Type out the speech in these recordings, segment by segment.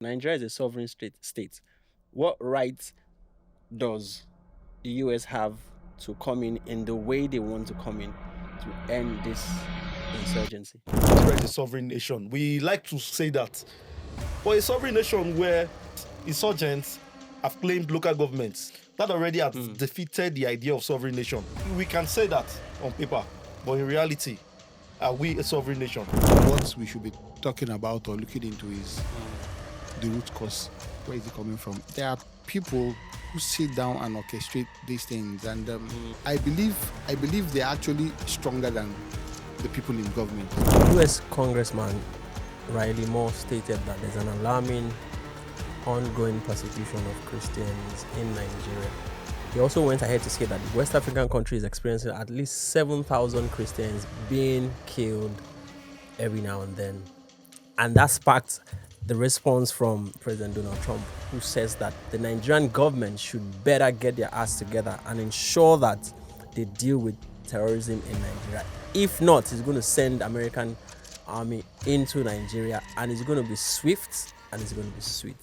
Nigeria is a sovereign state. What right does the US have to come in the way they want to come in to end this insurgency? Nigeria is a sovereign nation. We like to say that. But a sovereign nation where insurgents have claimed local governments, that already has defeated the idea of sovereign nation. We can say that on paper, but in reality, are we a sovereign nation? What we should be talking about or looking into is the root cause. Where is it coming from? There are people who sit down and orchestrate these things, and I believe they're actually stronger than the people in government. US Congressman Riley Moore stated that there's an alarming ongoing persecution of Christians in Nigeria. He also went ahead to say that the West African country is experiencing at least 7,000 Christians being killed every now and then. And that sparked the response from President Donald Trump, who says that the Nigerian government should better get their ass together and ensure that they deal with terrorism in Nigeria. If not, he's going to send American army into Nigeria, and it's going to be swift and it's going to be sweet.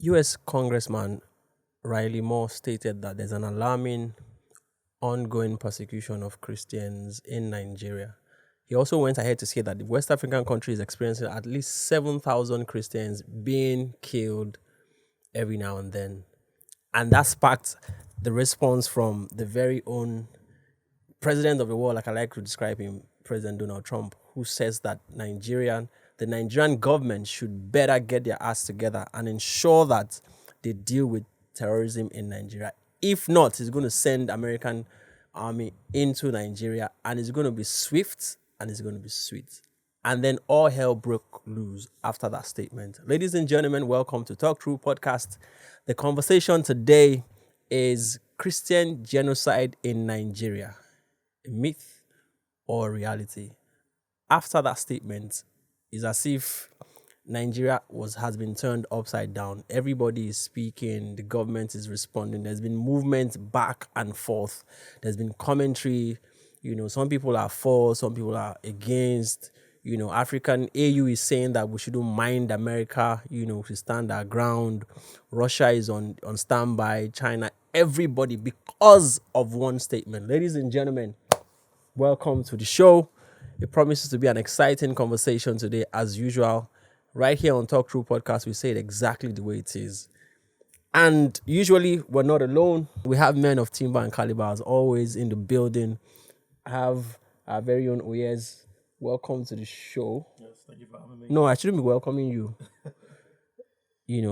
US Congressman Riley Moore stated that there's an alarming ongoing persecution of Christians in Nigeria. He also went ahead to say that the West African country is experiencing at least 7,000 Christians being killed every now and then. And that sparked the response from the very own president of the world, like I like to describe him, President Donald Trump, who says that the Nigerian government should better get their ass together and ensure that they deal with terrorism in Nigeria. If not, he's going to send American army into Nigeria, and it's going to be swift and it's going to be sweet. And then all hell broke loose after that statement. Ladies and gentlemen, welcome to Talk Through Podcast. The conversation today is Christian genocide in Nigeria, a myth or reality. After that statement, it's as if Nigeria has been turned upside down. Everybody is speaking. The government is responding. There's been movement back and forth. There's been commentary. Some people are for, some people are against. African AU is saying that we shouldn't mind America, to stand our ground. Russia is on standby. China, everybody, because of one statement. Ladies and gentlemen, welcome to the show. It promises to be an exciting conversation today, as usual. Right here on Talk Through Podcast, we say it exactly the way it is. And usually, we're not alone. We have men of timber and caliber, as always, in the building. I have our very own Oyez. Welcome to the show. Yes, thank you for having me. No, I shouldn't be welcoming you.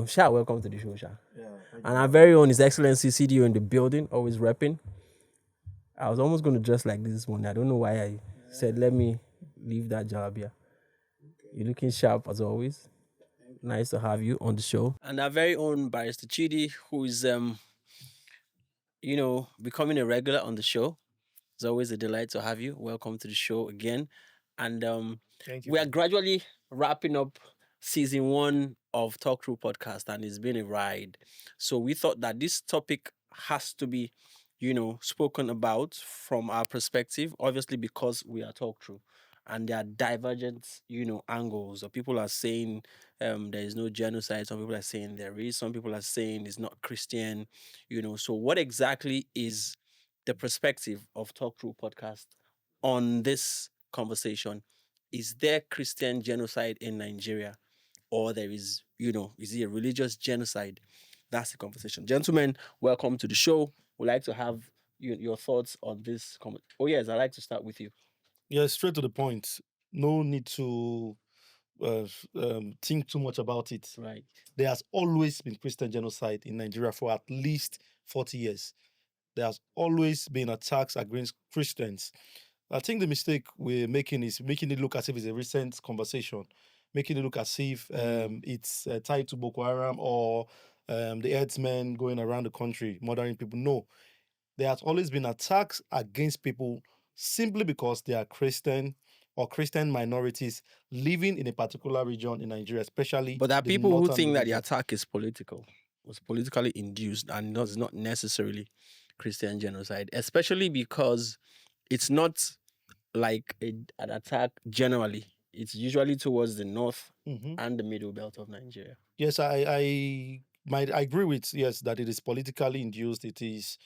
Sha, welcome to the show, Sha. Yeah, And our very own His Excellency CDO in the building, always repping. I was almost going to dress like this one. I don't know why I said, let me leave that job here. You're looking sharp as always. Nice to have you on the show. And our very own Barrister Chidi, who is, becoming a regular on the show. It's always a delight to have you. Welcome to the show again. And Thank you. we are gradually wrapping up season 1 of Talk Through Podcast, and it's been a ride. So we thought that this topic has to be, spoken about from our perspective, obviously because we are Talk Through. And there are divergent, angles. Or people are saying there is no genocide. Some people are saying there is. Some people are saying it's not Christian. So what exactly is the perspective of Talk Through Podcast on this conversation? Is there Christian genocide in Nigeria, or there is, is it a religious genocide? That's the conversation. Gentlemen, welcome to the show. We'd like to have your thoughts on this comment. Oh yes, I'd like to start with you. Yeah, straight to the point. No need to think too much about it. Right. There has always been Christian genocide in Nigeria for at least 40 years. There has always been attacks against Christians. I think the mistake we're making is making it look as if it's a recent conversation, making it look as if it's tied to Boko Haram or the herdsmen going around the country murdering people. No, there has always been attacks against people simply because they are Christian or Christian minorities living in a particular region in Nigeria, especially But there are the people who northern think that the region. attack is political. was politically induced and does not necessarily Christian genocide, especially because it's not like an attack generally. It's usually towards the north and the middle belt of Nigeria. Yes, I agree with yes that it is politically induced. It is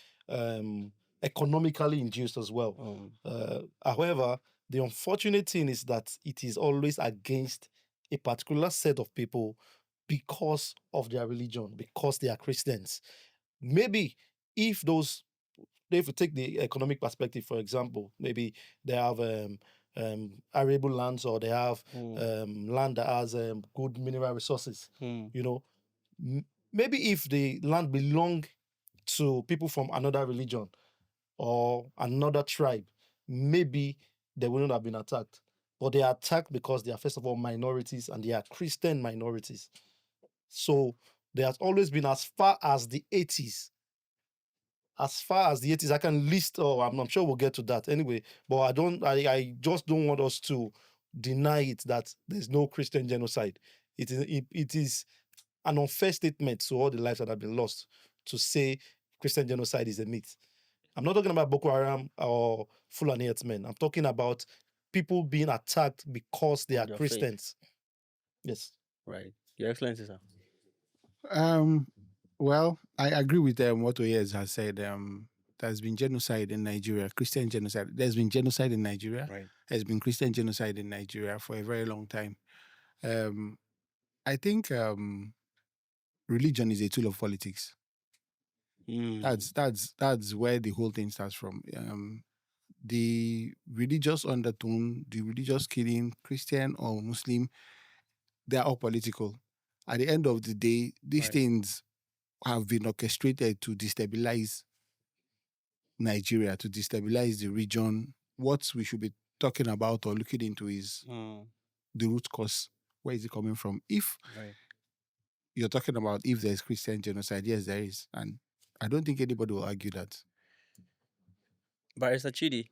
economically induced as well. However, the unfortunate thing is that it is always against a particular set of people because of their religion, because they are Christians. Maybe if those, if you take the economic perspective, for example, maybe they have arable lands, or they have land that has good mineral resources. You know, maybe if the land belong to people from another religion or another tribe, maybe they wouldn't have been attacked. But they are attacked because they are, first of all, minorities, and they are Christian minorities. So there has always been, as far as the 80s, I can list, oh, I'm sure we'll get to that anyway, but I just don't want us to deny it that there's no Christian genocide. It is an unfair statement to all the lives that have been lost to say Christian genocide is a myth. I'm not talking about Boko Haram or Fulani herdsmen. I'm talking about people being attacked because they are Their faith. Christians. Yes. Right. Your Excellency, sir. Well, I agree with what Oyez has said. There's been genocide in Nigeria, Christian genocide. There's been genocide in Nigeria. Right. There's been Christian genocide in Nigeria for a very long time. I think religion is a tool of politics. That's where the whole thing starts from. The religious undertone, the religious killing, Christian or Muslim, they are all political. At the end of the day, these things have been orchestrated to destabilize Nigeria, to destabilize the region. What we should be talking about or looking into is the root cause. Where is it coming from? If you're talking about if there's Christian genocide, yes, there is. And I don't think anybody will argue that. Barrister Chidi,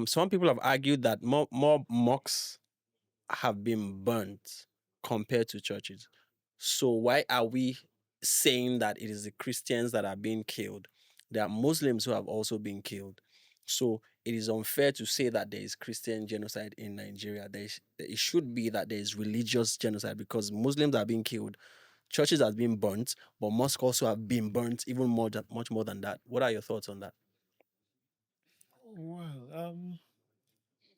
some people have argued that more mosques have been burnt compared to churches. So why are we saying that it is the Christians that are being killed? There are Muslims who have also been killed. So it is unfair to say that there is Christian genocide in Nigeria. It should be that there is religious genocide, because Muslims are being killed, churches have been burnt, but mosques also have been burnt even much more than that. What are your thoughts on that? Well,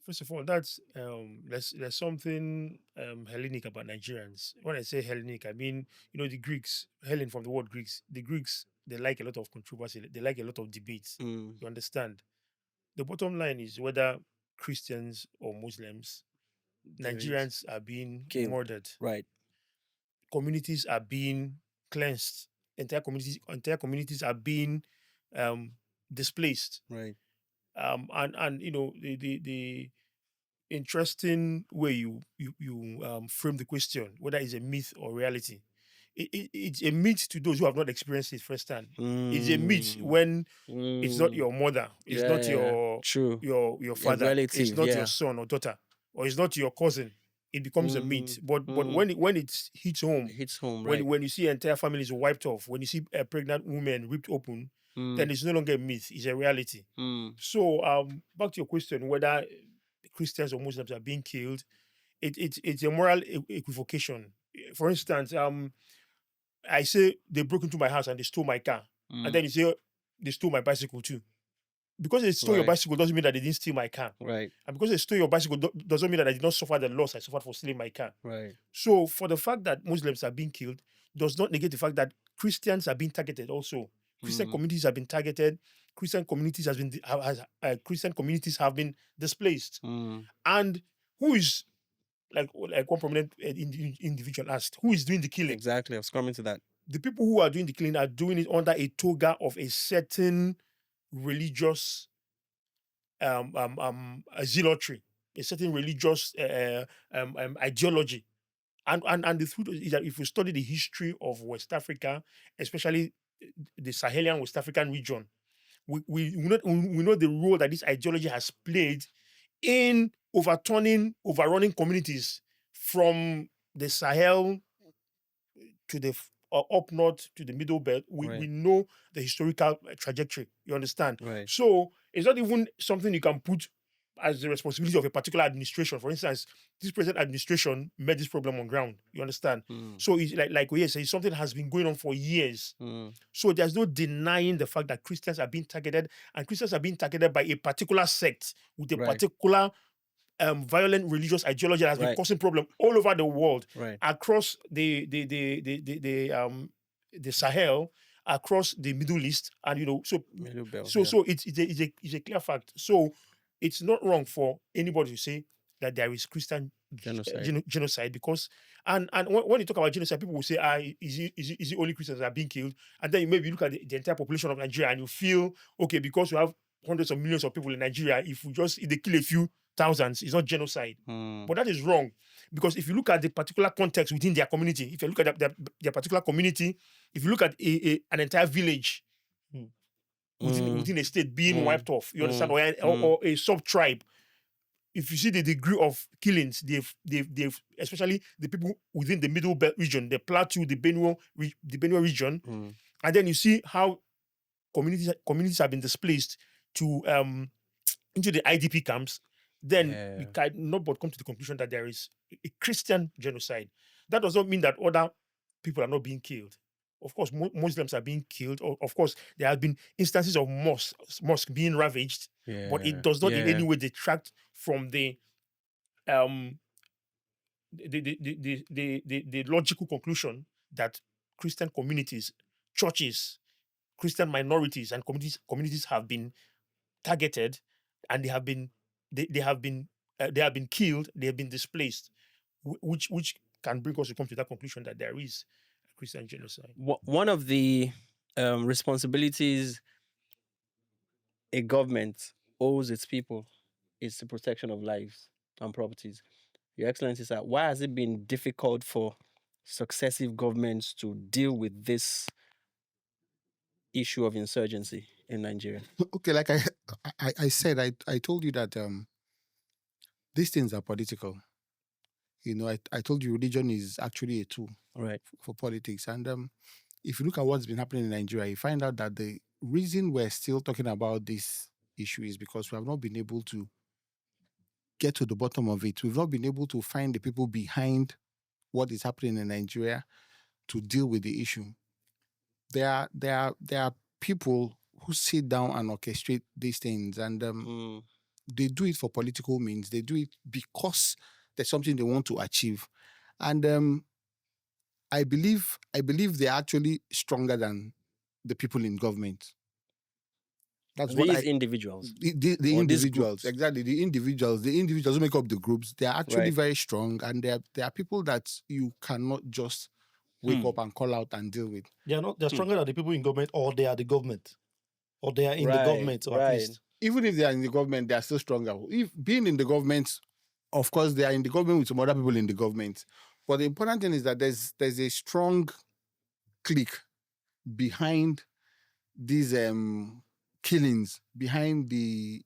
first of all, that's there's something Hellenic about Nigerians. When I say Hellenic, I mean, the Greeks, Hellen from the word Greeks. The Greeks, they like a lot of controversy. They like a lot of debates. You understand? The bottom line is whether Christians or Muslims, Nigerians are being Killed. murdered. Right. Communities are being cleansed. Entire communities are being displaced. Right. And the interesting way you frame the question, whether it's a myth or reality. It's a myth to those who have not experienced it firsthand. It's a myth when it's not your mother, it's not your true. your father, relative, it's not your son or daughter, or it's not your cousin. It becomes a myth. But when it hits home, right. when you see entire families wiped off, when you see a pregnant woman ripped open, then it's no longer a myth, it's a reality. So back to your question, whether Christians or Muslims are being killed, it's a moral equivocation. For instance, I say they broke into my house and they stole my car, and then you say they stole my bicycle too. Because they stole your bicycle doesn't mean that they didn't steal my car. Right. And because they stole your bicycle doesn't mean that I did not suffer the loss I suffered for stealing my car. Right. So for the fact that Muslims are being killed does not negate the fact that Christians are being targeted also. Christian communities have been targeted. Christian communities Christian communities have been displaced. And who is, like one prominent individual asked, who is doing the killing? Exactly. I was coming to that. The people who are doing the killing are doing it under a toga of a certain religious zealotry, a certain religious ideology. And the truth is that if you study the history of West Africa, especially the Sahelian West African region, we know the role that this ideology has played in overrunning communities from the Sahel to the up north to the middle belt, we Right. know the historical trajectory. You understand? Right. So it's not even something you can put as the responsibility of a particular administration. For instance, this present administration met this problem on ground. You understand? So it's like we say, something has been going on for years. So there's no denying the fact that Christians are being targeted, and Christians are being targeted by a particular sect with a Right. particular violent religious ideology that has been Right. causing problem all over the world, Right. across the Sahel, across the Middle East, and Middle belt. so it's a clear fact. So it's not wrong for anybody to say that there is Christian Genocide. genocide, because and when you talk about genocide, people will say, is it only Christians that are being killed? And then maybe you look at the entire population of Nigeria and you feel, okay, because you have hundreds of millions of people in Nigeria, if they kill a few thousands, it's not genocide. But that is wrong, because if you look at the particular context within their community, if you look at their particular community, if you look at an entire village within a state being wiped off, you understand, or a sub tribe, if you see the degree of killings, they've especially the people within the Middle Belt region, the Plateau, the Benue region, and then you see how communities have been displaced to into the IDP camps, then we can not but come to the conclusion that there is a Christian genocide. That does not mean that other people are not being killed. Of course, Muslims are being killed. Of course, there have been instances of mosques being ravaged, but it does not in any way detract from the logical conclusion that Christian communities, churches, Christian minorities, and communities have been targeted, and they have been killed, they have been displaced, which can bring us to come to that conclusion that there is a Christian genocide. One of the responsibilities a government owes its people is the protection of lives and properties. Your Excellency, sir, why has it been difficult for successive governments to deal with this issue of insurgency in Nigeria? Okay, like I said, I told you that these things are political. I told you religion is actually a tool for politics. And if you look at what's been happening in Nigeria, you find out that the reason we're still talking about this issue is because we have not been able to get to the bottom of it. We've not been able to find the people behind what is happening in Nigeria to deal with the issue. There are people who sit down and orchestrate these things, and they do it for political means. They do it because there's something they want to achieve. And I believe they're actually stronger than the people in government. That's these individuals. The individuals, exactly. The individuals who make up the groups, they are actually very strong, and they are people that you cannot just wake up and call out and deal with. They're stronger than the people in government, or they are the government, or they are in the government, or at least. Even if they are in the government, they are still stronger. If being in the government, of course, they are in the government with some other people in the government. But the important thing is that there's a strong clique behind these killings, behind the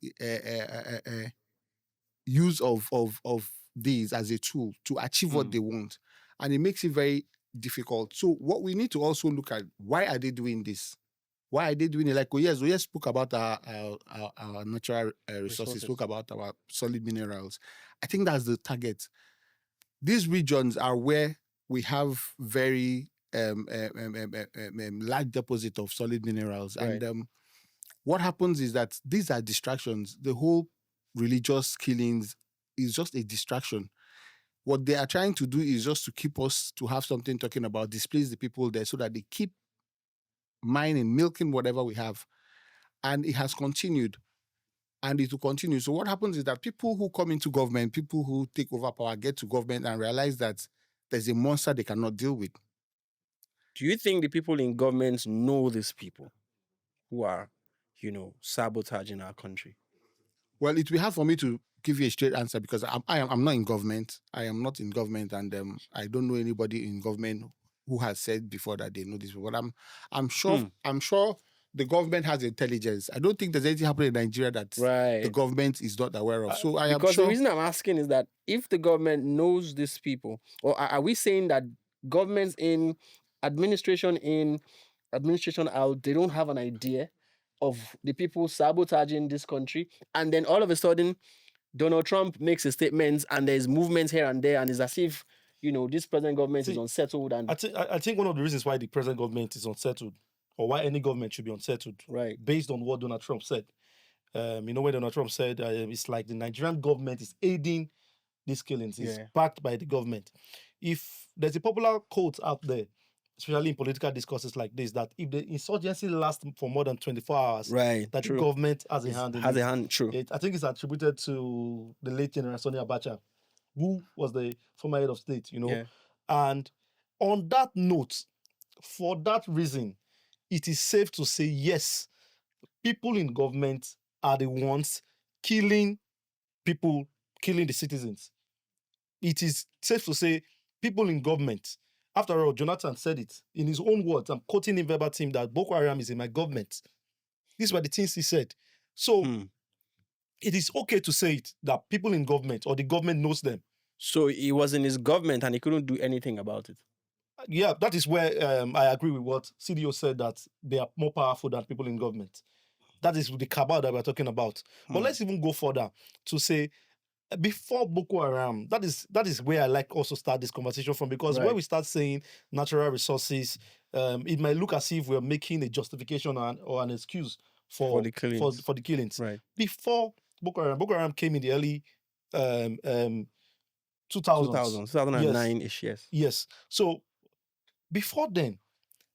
use of these as a tool to achieve what they want. And it makes it very difficult. So what we need to also look at, why are they doing this? Why are they doing it? Like Oyes spoke about our natural resources, spoke about our solid minerals. I think that's the target. These regions are where we have very large deposit of solid minerals. And what happens is that these are distractions. The whole religious killings is just a distraction. What they are trying to do is just to keep us to have something talking about, displace the people there so that they keep mining, milking whatever we have. And it has continued. And it will continue. So what happens is that people who come into government, people who take over power, get to government and realize that there's a monster they cannot deal with. Do you think the people in government know these people who are, sabotaging our country? Well, it will be hard for me to give you a straight answer because I'm not in government. I am not in government, and I don't know anybody in government who has said before that they know this. But I'm sure the government has intelligence. I don't think there's anything happening in Nigeria that the government is not aware of. So because the reason I'm asking is that if the government knows these people, or are we saying that governments in administration in, administration out, they don't have an idea of the people sabotaging this country. And then all of a sudden, Donald Trump makes a statement and there's movements here and there, and it's as if, this present government is See, unsettled and I think one of the reasons why the present government is unsettled, or why any government should be unsettled, right. based on what Donald Trump said. When Donald Trump said it's like the Nigerian government is aiding these killings, is Yeah. backed by the government. If there's a popular quote out there, especially in political discourses like this, that if the insurgency lasts for more than 24 hours, Right. that True. the government has a hand in Has it. a hand. True. I think it's attributed to the late General S1E Abacha, who was the former head of state, Yeah. And on that note, for that reason, it is safe to say, yes, people in government are the ones killing people, killing the citizens. It is safe to say people in government, after all, Jonathan said it in his own words, I'm quoting him verbatim, that Boko Haram is in my government. These were the things he said. So it is okay to say it, that people in government or the government knows them. So he was in his government and he couldn't do anything about it. Yeah, that is where I agree with what CDO said, that they are more powerful than people in government. That is the cabal that we're talking about. But let's even go further to say, before Boko Haram, that is where I like also start this conversation from, because when we start saying natural resources, it might look as if we're making a justification or an excuse for the killings. Right. Before Boko Haram came in the early 2000s. 2009-ish, yes. Yes. So before then,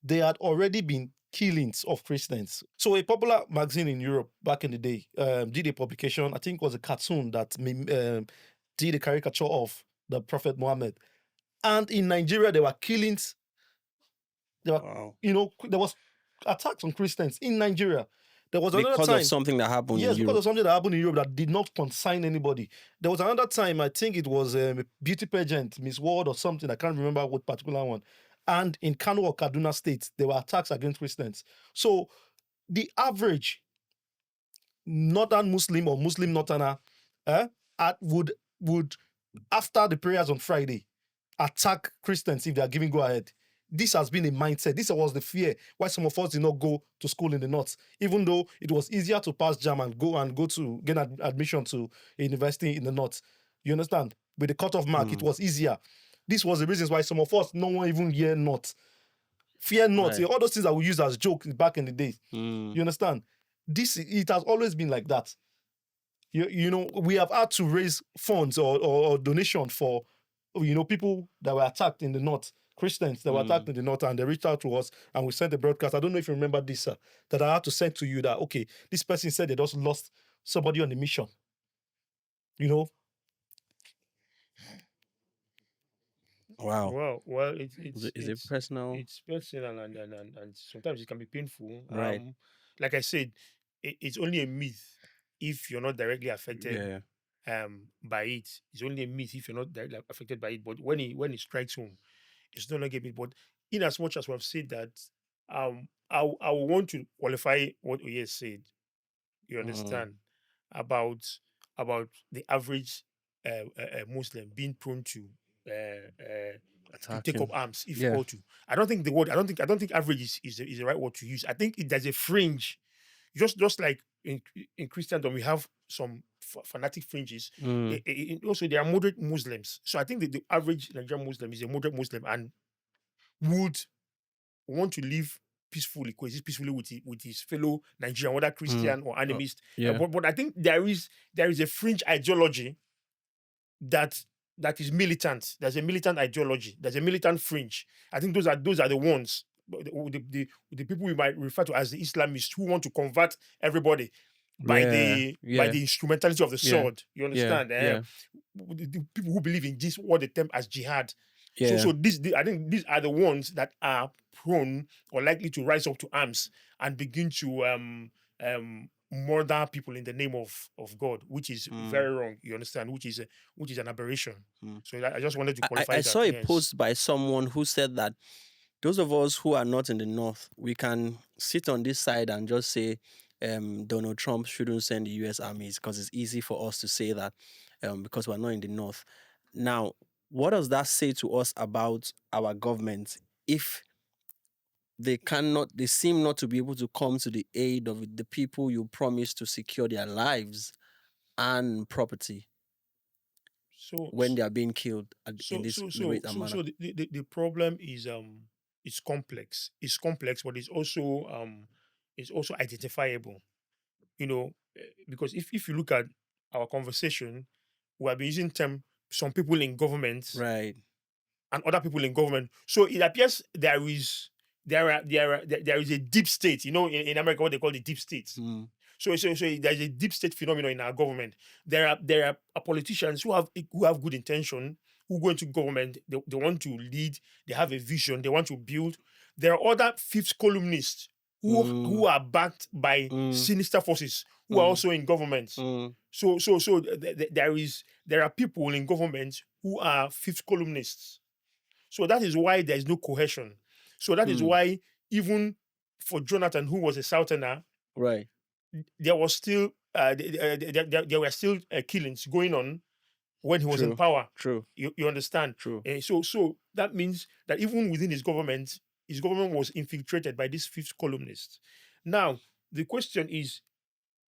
there had already been killings of Christians. So a popular magazine in Europe back in the day did a publication, I think it was a cartoon that did a caricature of the Prophet Muhammad. And in Nigeria, there were killings. There was attacks on Christians in Nigeria. There was another time, because of something that happened in Europe. Yes, because of something that happened in Europe that did not consign anybody. There was another time, I think it was a beauty pageant, Miss World or something, I can't remember what particular one. And in Kano or Kaduna State, there were attacks against Christians. So the average northern Muslim or Muslim northerner would, after the prayers on Friday, attack Christians if they are giving go ahead. This has been a mindset. This was the fear why some of us did not go to school in the north, even though it was easier to pass JAM and go to get admission to a university in the north. You understand? With the cutoff mark, it was easier. This was the reasons why some of us, no one even hear not. Fear not. Right. All those things that we used as jokes back in the days. You understand? It has always been like that. We have had to raise funds or donation for, people that were attacked in the north, Christians that were attacked in the north, and they reached out to us and we sent a broadcast. I don't know if you remember this, sir, that I had to send to you that, okay, this person said they just lost somebody on the mission. Wow. Well, it's personal. It's personal and sometimes it can be painful. Right. Like I said, it's only a myth if you're not directly affected by it. It's only a myth if you're not directly affected by it. But when it strikes home, it's no longer a myth. But in as much as we have said that, I want to qualify what Oye said. You understand about the average Muslim being prone to take up arms if you go to. I don't think average is the right word to use. I think there's a fringe, just like in Christendom we have some fanatic fringes. Also, there are moderate Muslims. So I think that the average Nigerian Muslim is a moderate Muslim and would want to live peacefully, coexist peacefully with his fellow Nigerian, whether Christian or animist. But I think there is a fringe ideology that is militant. There's a militant ideology. There's a militant fringe. I think those are the ones, the people we might refer to as the Islamists, who want to convert everybody by the instrumentality of the sword. You understand? The people who believe in this, what they term as jihad. So I think these are the ones that are prone or likely to rise up to arms and begin to murder people in the name of God, which is very wrong. You understand? Which is an aberration. So I just wanted to qualify that. I saw a post by someone who said that those of us who are not in the north, we can sit on this side and just say Donald Trump shouldn't send the U.S. armies because it's easy for us to say that because we're not in the north. Now, what does that say to us about our government if they seem not to be able to come to the aid of the people you promised to secure their lives and property So when they are being killed in this rate and manner. the problem is it's complex. It's complex, but it's also identifiable. You know, because if you look at our conversation, we have been using term some people in government Right. and other people in government. So it appears there is a deep state. You know, in America, what they call the deep state. Mm. So there's a deep state phenomenon in our government. There are politicians who have good intention, who go into government. They want to lead. They have a vision. They want to build. There are other fifth columnists who are backed by sinister forces who are also in government. There are people in government who are fifth columnists. So that is why there is no cohesion. So that is why even for Jonathan, who was a Southerner, Right. there was still there were still killings going on when he was in power. True. You understand? True. So that means that even within his government was infiltrated by these fifth columnists. Now the question is,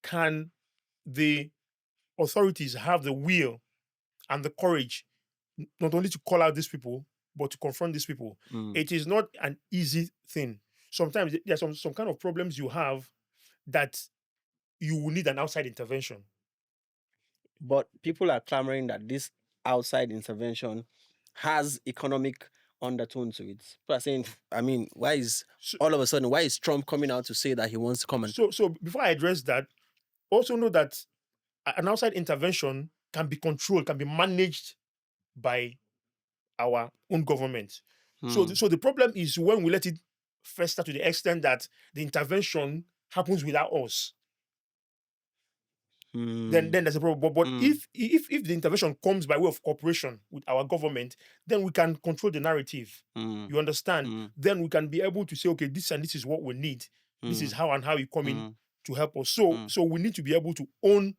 can the authorities have the will and the courage not only to call out these people but to confront these people? It is not an easy thing. Sometimes there's some kind of problems you have that you will need an outside intervention. But people are clamoring that this outside intervention has economic undertone to it. People are saying, I mean, why is Trump coming out to say that he wants to come and... So before I address that, also know that an outside intervention can be controlled, can be managed by our own government. So the problem is when we let it fester to the extent that the intervention happens without us. Then there's a problem. But if the intervention comes by way of cooperation with our government, then we can control the narrative. You understand? Then we can be able to say, okay, this and this is what we need. This is how and how you come in to help us. So we need to be able to own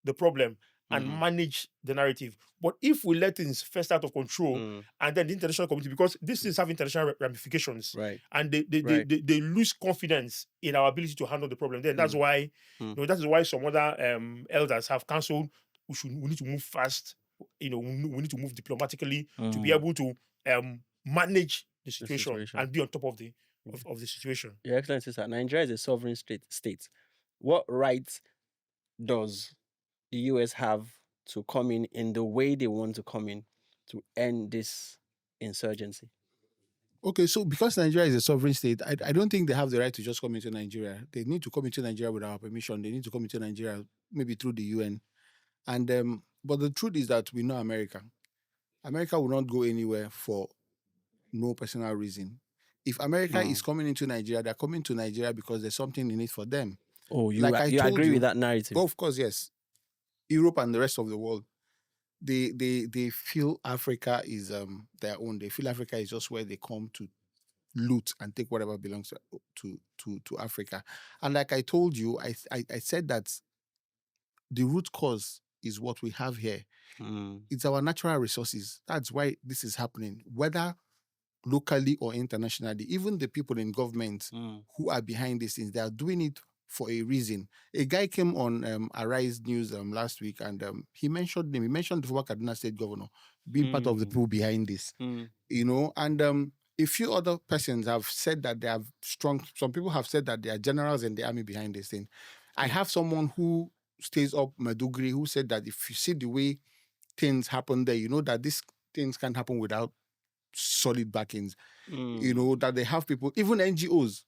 the problem and manage the narrative. But if we let things fester out of control, and then the international community, because these things have international ramifications, Right. and they lose confidence in our ability to handle the problem. Then that's why that is why some other elders have counseled we need to move fast. We need to move diplomatically to be able to manage the situation and be on top of the situation. Your Excellency, sir, Nigeria is a sovereign state. What rights does the US have to come in the way they want to come in to end this insurgency? Okay, so because Nigeria is a sovereign state, I don't think they have the right to just come into Nigeria. They need to come into Nigeria with our permission. They need to come into Nigeria maybe through the UN. And but the truth is that we know America. America will not go anywhere for no personal reason. If America is coming into Nigeria, they're coming to Nigeria because there's something in it for them. Oh, you agree with that narrative? Oh, of course, yes. Europe and the rest of the world, they feel Africa is their own. They feel Africa is just where they come to loot and take whatever belongs to Africa. And like I told you, I said that the root cause is what we have here. It's our natural resources. That's why this is happening, whether locally or internationally. Even the people in government who are behind these things, they are doing it for a reason. A guy came on Arise News last week, and he mentioned him. He mentioned the former Kaduna State Governor being part of the people behind this. And a few other persons have said that they have some people have said that they are generals in the army behind this thing. I have someone who stays up Madugri who said that if you see the way things happen there, you know that these things can't happen without solid backings. That they have people, even NGOs,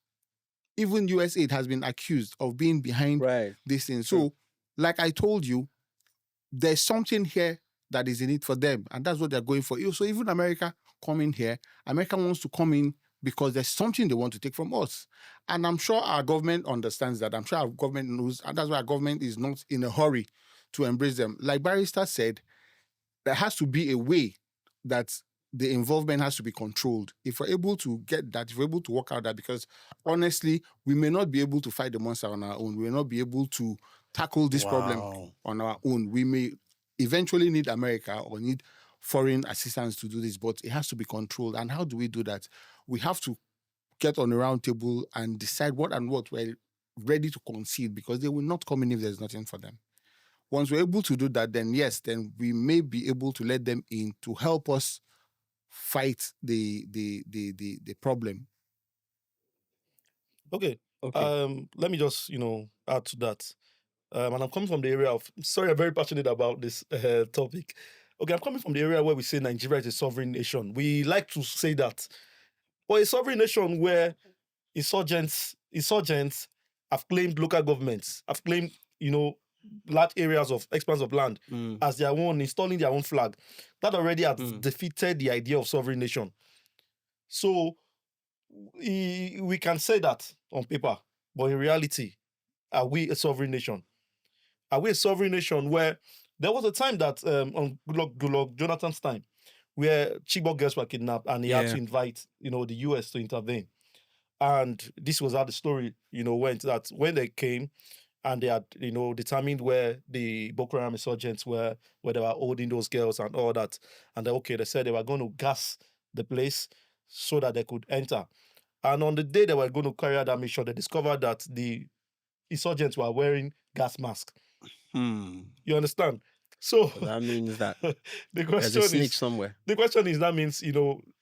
even USAID has been accused of being behind this thing. So, like I told you, there's something here that is in it for them, and that's what they're going for. So even America coming here, America wants to come in because there's something they want to take from us. And I'm sure our government understands that. I'm sure our government knows, and that's why our government is not in a hurry to embrace them. Like Barrister said, there has to be a way that the involvement has to be controlled. If we're able to get that, if we're able to work out that, because honestly, we may not be able to fight the monster on our own. We may not be able to tackle this problem on our own. We may eventually need America or need foreign assistance to do this, but it has to be controlled. And how do we do that? We have to get on a round table and decide what and what we're ready to concede, because they will not come in if there's nothing for them. Once we're able to do that, then yes, then we may be able to let them in to help us fight the problem. Okay. Okay. Let me just add to that. And I'm coming from the area of, sorry, I'm very passionate about this topic. Okay, I'm coming from the area where we say Nigeria is a sovereign nation. We like to say that. But a sovereign nation where insurgents have claimed local governments, have claimed, large areas of expanse of land as their own, installing their own flag. That already has defeated the idea of sovereign nation. So we can say that on paper, but in reality, are we a sovereign nation? Are we a sovereign nation where there was a time that on Goodluck Jonathan's time, where Chibok girls were kidnapped and he had to invite, the US to intervene. And this was how the story, went, that when they came and they had, determined where the Boko Haram insurgents were, where they were holding those girls and all that. And they said they were going to gas the place so that they could enter. And on the day they were going to carry out that mission, they discovered that the insurgents were wearing gas masks. You understand? So that means that the there's a question snitch is, somewhere. the question is, that means,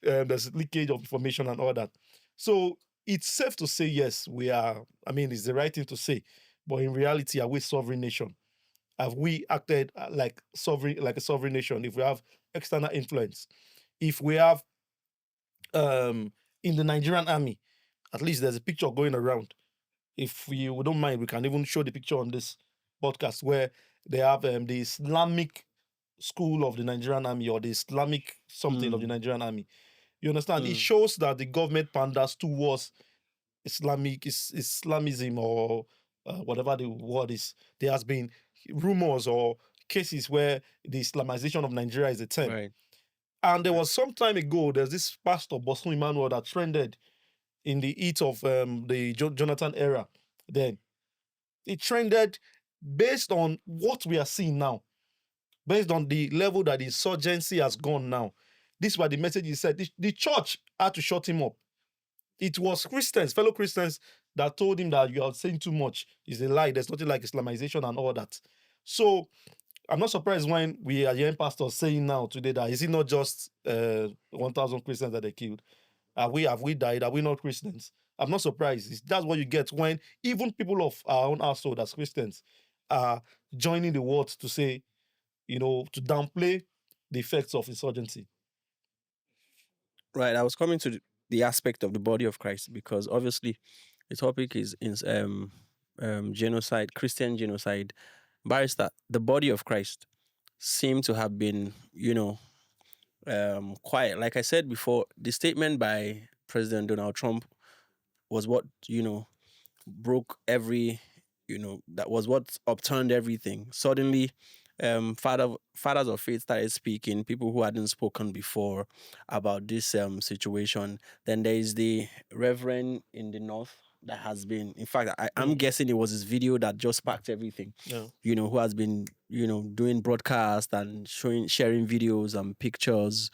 there's leakage of information and all that. So it's safe to say, yes, we are, it's the right thing to say. But in reality, are we a sovereign nation? Have we acted like a sovereign nation? If we have external influence, if we have, in the Nigerian army, at least there's a picture going around. If you don't mind, we can even show the picture on this podcast where they have the Islamic school of the Nigerian army, or the Islamic something of the Nigerian army. You understand? It shows that the government panders towards Islamism, or whatever the word is. There has been rumors or cases where the Islamization of Nigeria is a term. Right. And there was some time ago, there's this pastor, Bosun Emmanuel, that trended in the heat of the Jonathan era. Then it trended based on what we are seeing now, based on the level that the insurgency has gone now. This was the message he said. The church had to shut him up. It was Christians, fellow Christians, that told him that you are saying too much. It's a lie. There's nothing like Islamization and all that. So I'm not surprised when we are hearing pastors saying now today that is it not just 1,000 Christians that they killed? Have we died? Are we not Christians? I'm not surprised. That's what you get when even people of our own household as Christians are joining the words to say, to downplay the effects of insurgency. Right. I was coming to the aspect of the body of Christ, because obviously the topic is genocide, Christian genocide. Barrister, the body of Christ seem to have been, quiet. Like I said before, the statement by President Donald Trump was what, broke every, that was what upturned everything. Suddenly, fathers of faith started speaking, people who hadn't spoken before about this situation. Then there is the Reverend in the North that has been, in fact, I'm guessing it was his video that just sparked everything. Yeah. Who has been, doing broadcast and sharing videos and pictures,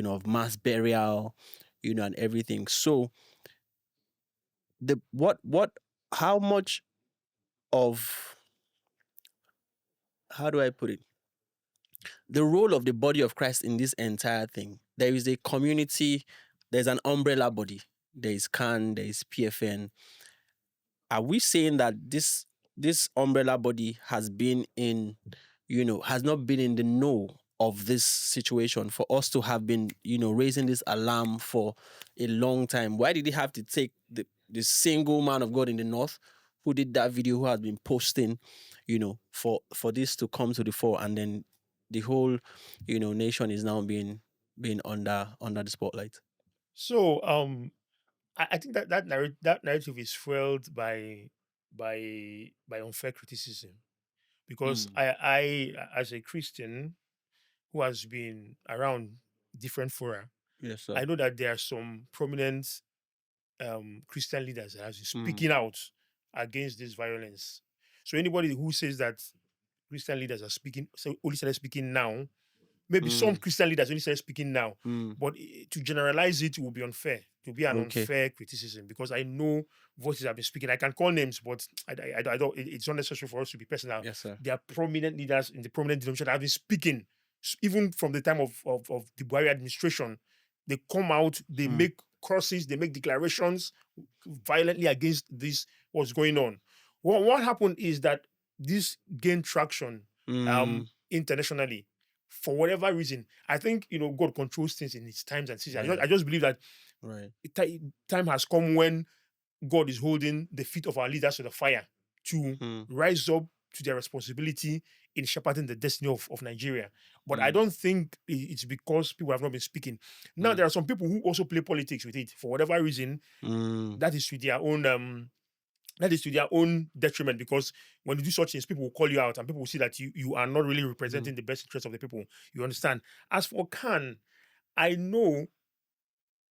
of mass burial, and everything. So how much of, how do I put it? The role of the body of Christ in this entire thing. There is a community, there's an umbrella body. There is CAN, there is PFN. Are we saying that this umbrella body has been in, has not been in the know of this situation for us to have been, raising this alarm for a long time? Why did it have to take the single man of God in the North who did that video, who has been posting, for this to come to the fore, and then the whole, nation is now being under the spotlight? So I think that narrative is fueled by unfair criticism, because I as a Christian who has been around different fora, Yes, sir. I know that there are some prominent Christian leaders that are speaking out against this violence. So anybody who says that Christian leaders are speaking, so only started speaking now, maybe some Christian leaders only started speaking now, but to generalize it will be unfair. to be an Okay. unfair criticism, because I know voices have been speaking. I can call names, but I don't. It's not necessary for us to be personal. Yes, sir. There are prominent leaders in the prominent denomination that have been speaking, even from the time of the Buhari administration. They come out, they make crosses, they make declarations violently against this, what's going on. What happened is that this gained traction internationally for whatever reason. I think, God controls things in its times and seasons. Right. I just believe that Right. time has come when God is holding the feet of our leaders to the fire to rise up to their responsibility in shepherding the destiny of Nigeria. But I don't think it's because people have not been speaking. Now, there are some people who also play politics with it for whatever reason. That is to their own detriment, because when you do such things, people will call you out and people will see that you are not really representing the best interest of the people. You understand? As for Khan, I know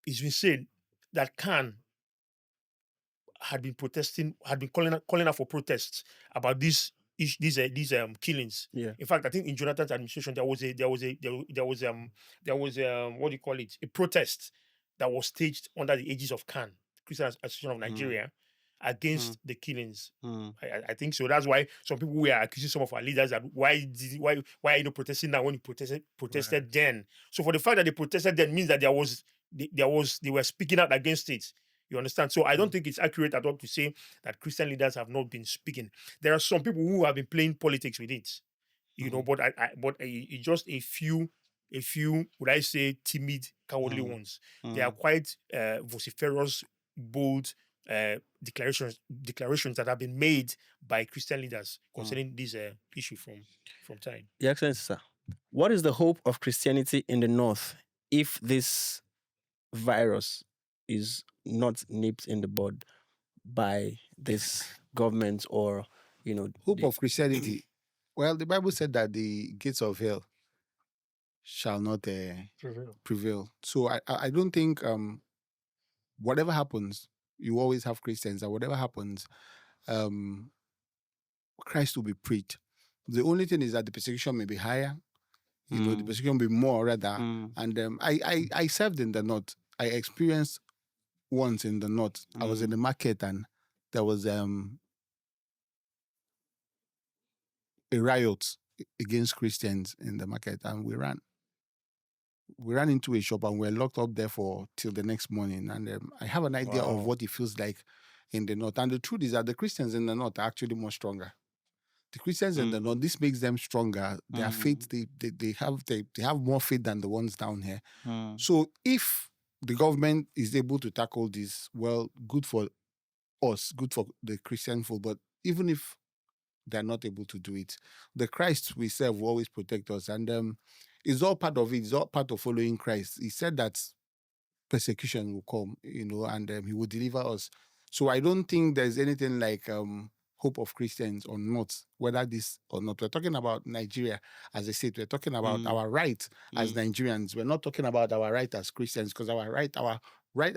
it's been said that Khan had been calling out for protests about these killings. Yeah. In fact, I think in Jonathan's administration there was what do you call it? A protest that was staged under the aegis of Khan, Christian Association of Nigeria, against the killings. I think so. That's why some people were accusing some of our leaders that why are you not protesting now when you protested then? So for the fact that they protested then means that they were speaking out against it. You understand? So I don't think it's accurate at all to say that Christian leaders have not been speaking. There are some people who have been playing politics with it, but it's just a few, would I say, timid, cowardly ones. They are quite vociferous, bold declarations that have been made by Christian leaders concerning this issue from time. Your Excellency, sir, what is the hope of Christianity in the North if this virus is not nipped in the bud by this government or, Hope of Christianity. Well, the Bible said that the gates of hell shall not prevail. So I don't think whatever happens, you always have Christians, and whatever happens, Christ will be preached. The only thing is that the persecution may be higher, the persecution will be more rather. And I served in the North. I experienced once in the North. I was in the market and there was a riot against Christians in the market, and we ran into a shop and we were locked up there till the next morning. And I have an idea of what it feels like in the North. And the truth is that the Christians in the North are actually more stronger. The Christians in the North, this makes them stronger. Their faith, they have more faith than the ones down here. So if the government is able to tackle this, well, good for us, good for the Christian folk. But even if they're not able to do it, the Christ we serve will always protect us. And it's all part of it. It's all part of following Christ. He said that persecution will come, and he will deliver us. So I don't think there's anything like hope of Christians or not, whether this or not. We're talking about Nigeria as a state. We're talking about our right as Nigerians. We're not talking about our right as Christians, because our right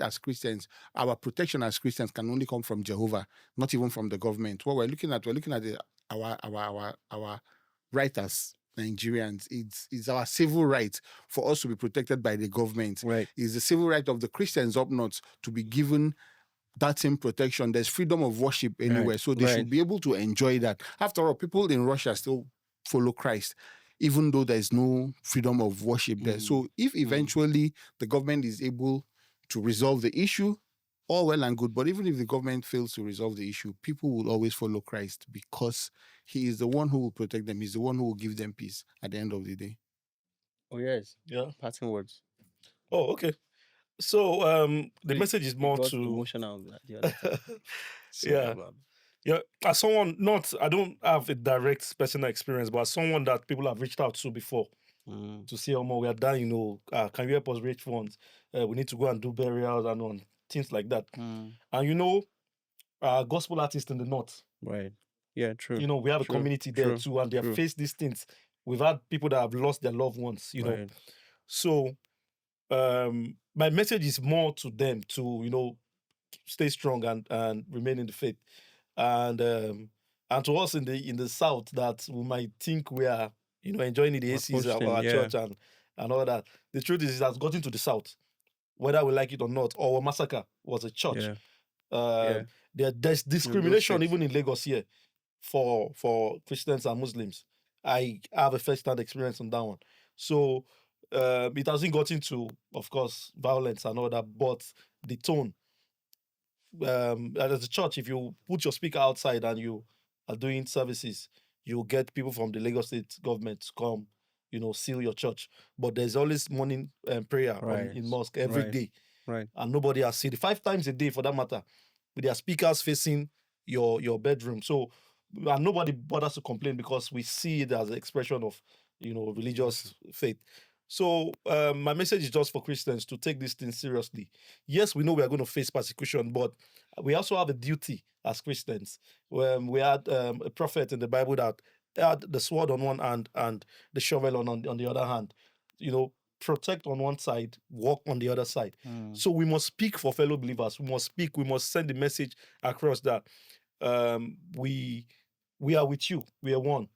as Christians, our protection as Christians can only come from Jehovah, not even from the government. What we're looking at our right as Nigerians. It's our civil right for us to be protected by the government. Right. It's the civil right of the Christians up north to be given that same protection. There's freedom of worship anywhere, so they should be able to enjoy that. After all, people in Russia still follow Christ, even though there's no freedom of worship there. So if eventually the government is able to resolve the issue, all well and good. But even if the government fails to resolve the issue, people will always follow Christ, because he is the one who will protect them. He's the one who will give them peace at the end of the day. Oh, yes. Yeah. Parting words. Oh, okay. So the message is more got to emotional the other time. yeah. Yeah, as someone I don't have a direct personal experience, but as someone that people have reached out to before to say, oh, we are dying, can you help us raise funds? We need to go and do burials and on things like that. And gospel artists in the North. Right. Yeah, true. We have a community there too, and they have faced these things. We've had people that have lost their loved ones, know. So my message is more to them to, stay strong and remain in the faith. And to us in the South that we might think we are, enjoying the ACs of our church and all that. The truth is it has gotten to the South. whether we like it or not. Our massacre was a church. Yeah. There's discrimination even in Lagos here for Christians and Muslims. I have a first-hand experience on that one. So it hasn't gotten to, of course, violence and all that, but the tone. As a church, if you put your speaker outside and you are doing services, you'll get people from the Lagos state government to come, seal your church. But there's always morning prayer in mosque every day. Right. And nobody has seen it 5 times a day for that matter, with their speakers facing your bedroom. So, and nobody bothers to complain because we see it as an expression of, religious faith. So my message is just for Christians to take this thing seriously. Yes, we know we are going to face persecution, but we also have a duty as Christians. We had a prophet in the Bible that had the sword on one hand and the shovel on the other hand. Protect on one side, walk on the other side. So we must speak for fellow believers. We must speak. We must send the message across that we are with you. We are one.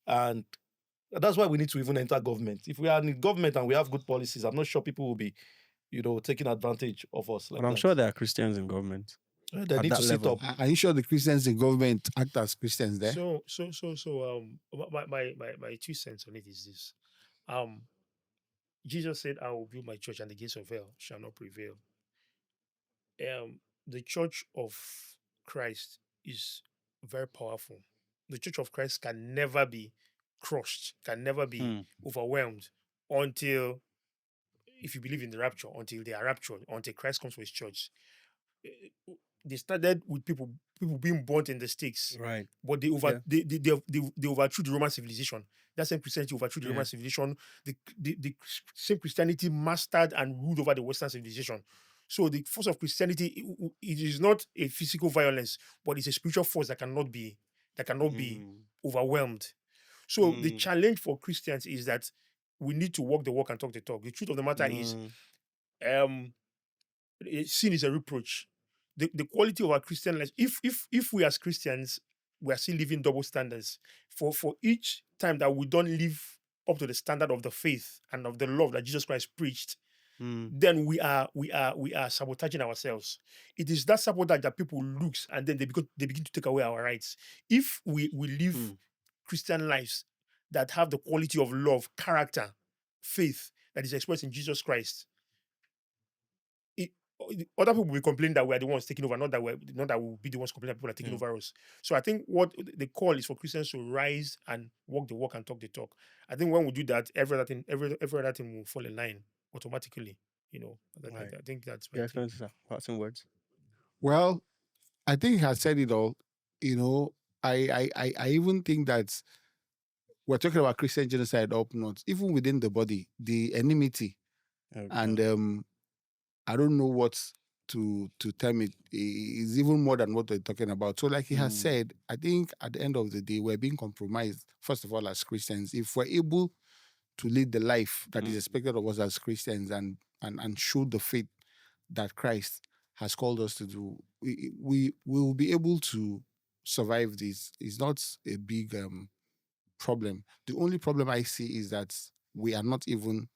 And that's why we need to even enter government. If we are in government and we have good policies, I'm not sure people will be, taking advantage of us. But I'm sure there are Christians in government. They need to sit up. Are you sure the Christians in government act as Christians there? My 2 cents on it is this. Jesus said, I will build my church and the gates of hell shall not prevail. The church of Christ is very powerful. The church of Christ can never be crushed, can never be overwhelmed until, if you believe in the rapture, until they are raptured, until Christ comes for his church. They started with people being burnt in the stakes, right? But they overthrew the Roman civilization. That same Christianity overthrew the Roman civilization. The same Christianity mastered and ruled over the Western civilization. So the force of Christianity, it is not a physical violence, but it's a spiritual force that cannot be overwhelmed. So the challenge for Christians is that we need to walk the walk and talk the talk. The truth of the matter is, sin is a reproach. The quality of our Christian life, if we as Christians, we are still living double standards. For each time that we don't live up to the standard of the faith and of the love that Jesus Christ preached, then we are sabotaging ourselves. It is that sabotage that people lose, and then they begin to take away our rights. If we live Christian lives that have the quality of love, character, faith that is expressed in Jesus Christ, other people will complain that we are the ones taking over, not that we'll be the ones complaining that people are taking over us. So I think what the call is for Christians to rise and walk the walk and talk the talk. I think when we do that, every other thing will fall in line automatically. I think that's my thing. Passing words. Well, I think he has said it all. I even think that we're talking about Christian genocide up north, even within the body, the enmity, and I don't know what to term it. It's even more than what we're talking about. So, like he has said, I think at the end of the day, we're being compromised. First of all, as Christians, if we're able to lead the life that is expected of us as Christians and show the faith that Christ has called us to do, we will be able to survive this. It's not a big problem. The only problem I see is that we are not even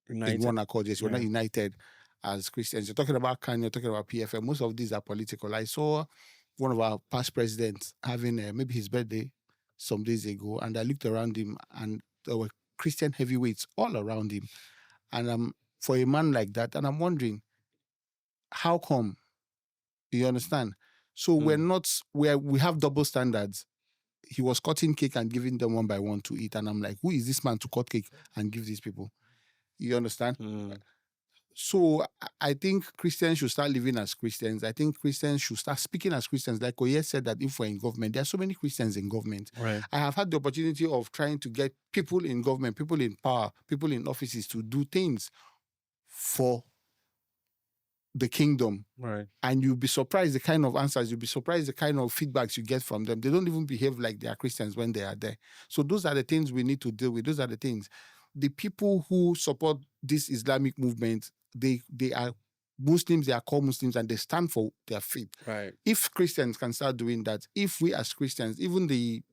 in one accord. Yes, we're not united as Christians. You're talking about CAN, you're talking about PFM. Most of these are political. I saw one of our past presidents having maybe his birthday some days ago, and I looked around him, and there were Christian heavyweights all around him. And for a man like that, and I'm wondering, how come? You understand? So we have double standards. He was cutting cake and giving them one by one to eat, and I'm like, who is this man to cut cake and give these people? You understand? So I think Christians should start living as Christians. I think Christians should start speaking as Christians. Like Oye said, that if we're in government, there are so many Christians in government. Right. I have had the opportunity of trying to get people in government, people in power, people in offices to do things for the kingdom. Right. And you'll be surprised the kind of answers, you'll be surprised the kind of feedbacks you get from them. They don't even behave like they are Christians when they are there. So those are the things we need to deal with. Those are the things. The people who support this Islamic movement, they are Muslims, they are called Muslims, and they stand for their faith. Right. If Christians can start doing that, if we as Christians, even the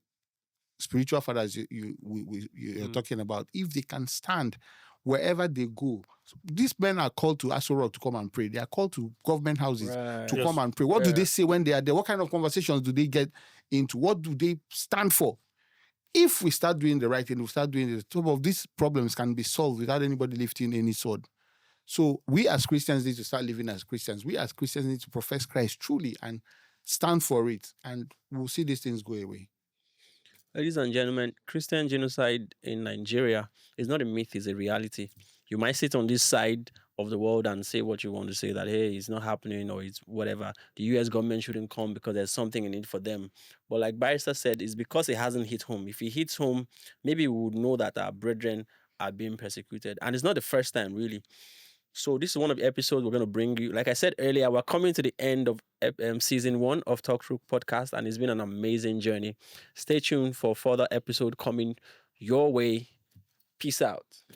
spiritual fathers you're talking about, if they can stand wherever they go These men are called to Aso Rock to come and pray. They are called to government houses Right. to Yes. come and pray. What do Yeah. they say when they are there? What kind of conversations do they get into? What do they stand for? If we start doing the right thing, we start doing it, some of these problems can be solved without anybody lifting any sword. So we as Christians need to start living as Christians. We as Christians need to profess Christ truly and stand for it. And we'll see these things go away. Ladies and gentlemen, Christian genocide in Nigeria is not a myth, it's a reality. You might sit on this side of the world and say what you want to say, that, hey, it's not happening or it's whatever. The US government shouldn't come because there's something in it for them. But like Barrister said, it's because it hasn't hit home. If it hits home, maybe we would know that our brethren are being persecuted. And it's not the first time, really. So this is one of the episodes we're going to bring you. Like I said earlier, we're coming to the end of season 1 of Talk Through Podcast, and it's been an amazing journey. Stay tuned for further episode coming your way. Peace out.